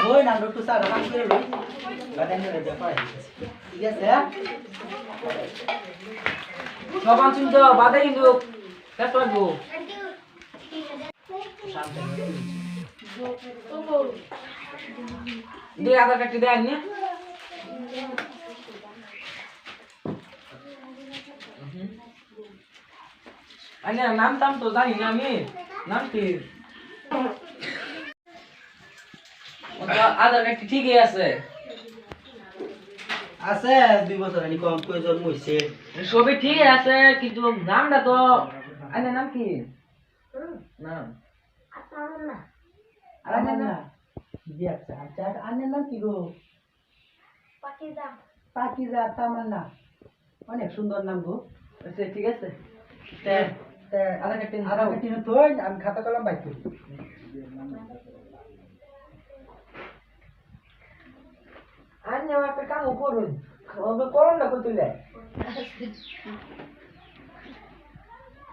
বই না একটু চা কাম করে লই বাদাম করে যা পাই ঠিক আছে সবান শুনতো বাদে কিন্তু কষ্ট লাগবো দে আধার কার্ডটি দেন নি আরে নাম টাম তো জানি না আমি নাম কি আধার কার্ডটি ঠিকই আছে আছে 2 বছর আনি কম কই জন্ম হইছে সবই ঠিক আছে কিন্তু নামটা তো আরে নাম কি নাম তামান্না তামান্না জি আচ্ছা আচ্ছা আন্নের নাম কি গো পাকিজা পাকিজা তামান্না অনেক সুন্দর নাম গো আচ্ছা ঠিক আছে তে তে আধার কার্ডটি আধার কার্ডটি তোই আমি খাতা কলম বাইর করি আন্নে একটা কাম করুন ওবে করুন না কই তুইলে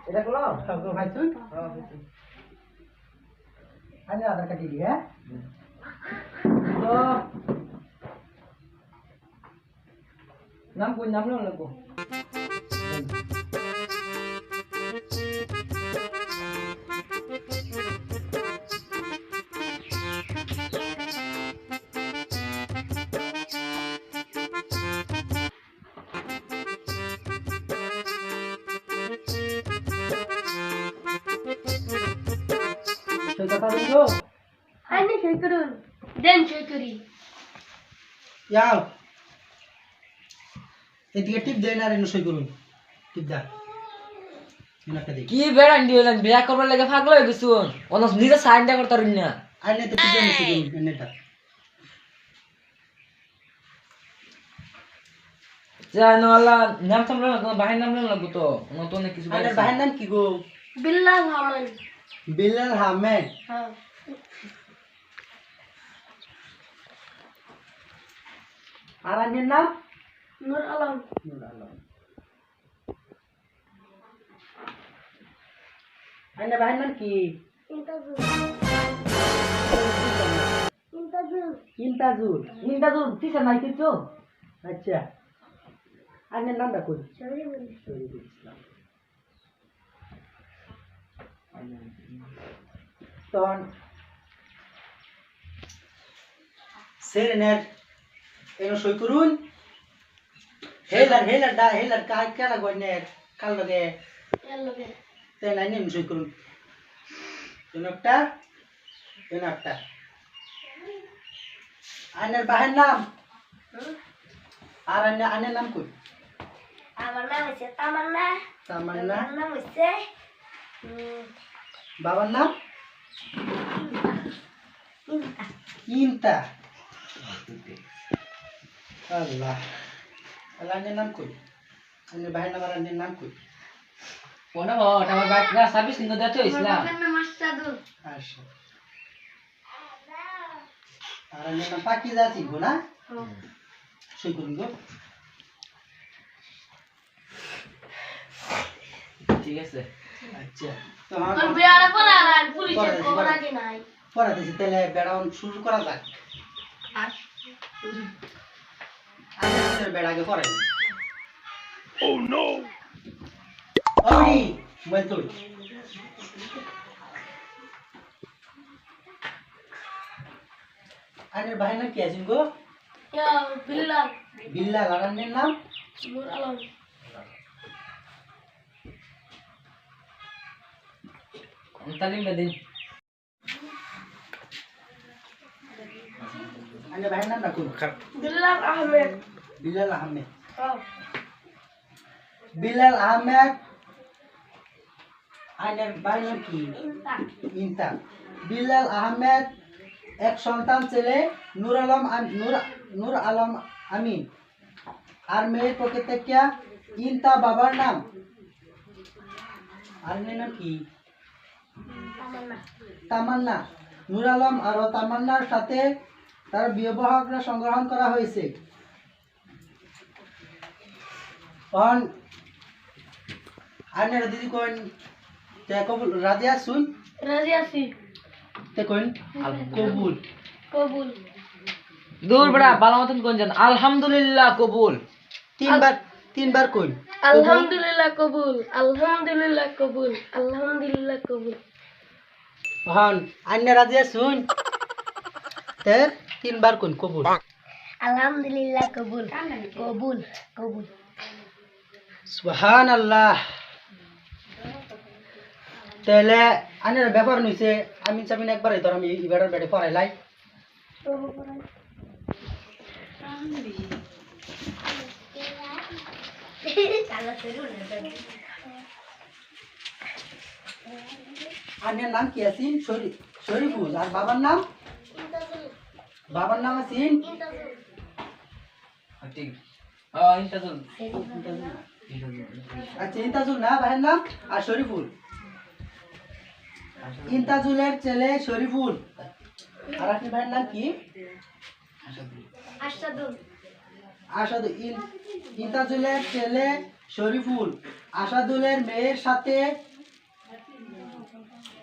এটা করলাম সব ভাই তুই হ্যাঁ আন্নে আধার কার্ডটি দি হ্যাঁ তো নাম কই নাম লাগবো সেই কথা বলছো আইনে সই করুন দেন সই করি যাও এদিকে টিপ দেন আর এনে সই করুন টিপ দা এনাকে দেখি কি বেড়ান দিলেন বিয়া করবার লাগে পাগল হয়ে গেছুন অনস নিজে সাইনটা করতে পারিন না আইনে তো টিপ দেন সই করুন এনেটা জানো আল্লাহ নাম থামলো না তোমার বাহির নাম লাগবো তো নতুন কিছু আইনের ভাইয়ের নাম কি গো বিল্লাহ রহমান বিলাল আহমেদ হ্যাঁ আর আইনের নাম নূর আলম নূর আলম আইনের ভাইয়ের নাম কি ইন্তাজুল ইন্তাজুল ইমতাজুল ইন্টাজুল টিচার নাই কিছু আচ্ছা আইনের নামটা কই শরীফুল শরীফুল ইসলাম তখন সেরেনের এনো সই করুন হেলার কালা গনের কাল লগে এর লগে তে নাই নেম সই করুন এনো একটা আইনের বাহের নাম আর আইনের নাম কই আমার নাম হচ্ছে তামান্না তামান্না আমার নাম হচ্ছে বাবার নাম ইমতা আল্লাহ আইনের নাম কই আইনের বাহের নাম আর আইনের নাম কই কোন বট আমার বাইকটা সার্ভিস নিতে দিতে ইসলাম আমার নাম মাসুদুল আচ্ছা আর আইনের নাম পাকিজা ছিল না সই করুন গো ঠিক আছে আচ্ছা তো কোন বিয়ারা পড়ালাম পুলিশের খবর আগে নাই পড়া দিছি তাহলে বেড়াও শুরু করা যাক আগে বেড়া আগে পড়াই ও নো ওই মই তুই আইনের ভাইয়ের নাম কি আছে গো ইয়া বিল্লাহ বিল্লাল আর আইনের নাম নূর আলম তালিম দিন আইনের ভাইয়ের নাম রাখুন বিল্লাহ আহমেদ বিলাল আহমেদ হ্যাঁ বিলাল আহমেদ আইনের ভাইয়ের নাম কি ইন্তা ইনতা বিলাল আহমেদ এক সন্তান ছেলে নূর আলম আমিন আর মেয়ের প্রকৃতিকা ইনতা বাবার নাম আর মেয়ের নাম কি তামান্না তামান্না নূর আলম আর তামান্নার সাথে তার বিবাহটা সংগ্রহণ করা হয়েছে অন আইনের দিদি কোন তে কবুল রাজিয়া শুন রাজি আছি তে কোন কবুল কবুল দূর বড়া ভালো মতন গুনছেন আলহামদুলিল্লাহ কবুল তিনবার কই আলহামদুলিল্লাহ কবুল আলহামদুলিল্লাহ কবুল আলহামদুলিল্লাহ কবুল হন আন্নে রাজি শুন তে তিনবার কোন কবুল আলহামদুলিল্লাহ কবুল কবুল কবুল সুবহানাল্লাহ তাহলে আনের ব্যাপার নিছে আমি চাবিন একবারই তোর আমি ইবারের বেড়ে পড়াইলাই আনের নাম কি আছিন শরীফুল আর বাবার নাম আছিন ঠিক ইন্তাজুল আচ্ছা ইন্তাজুল না ভাইয়ের নাম আর শরীফুল ইন্তাজুলের ছেলে শরীফুল আর আপনি ভাইয়ের নাম কি আসাদুল ইন্তাজুলের ছেলে শরীফুল আসাদুলের মেয়ের সাথে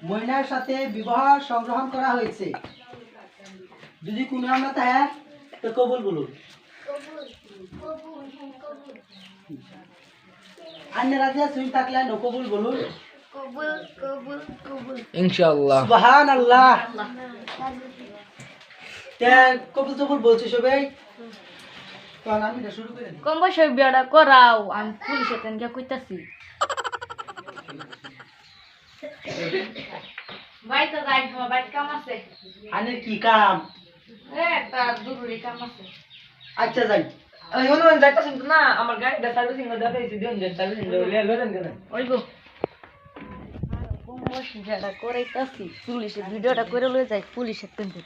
ময়নার সাথে বিবাহ সংগ্রহণ করা হয়েছে যদি কোনো আমরা তাই তো কবুল বলুন আন্নে রাজিয়া সুইন থাকলে নো কবুল বলুন কবুল কবুল কবুল ইনশাআল্লাহ সুবহানাল্লাহ তে কবুল বলছি সবাই তো আমি এটা শুরু করে দিই কম বয়সে বিয়াটা করাও আমি পুলিশে তেনকে কইতাছি ভাই তো যাই আমার বাড়িতে কাম আছে আনের কি কাম একটা জরুরি কাম আছে আচ্ছা যাই এই অনুমান যাইতাছেন তো না আমার গাড়িটা সার্ভিসিং এ দেখাইছি দিন দেন সার্ভিসিং লরেন কেন ওইগো কম বয়সে বিয়াটা করাইতাছি পুলিশে ভিডিওটা করে লয়ে যাই পুলিশে তেনকে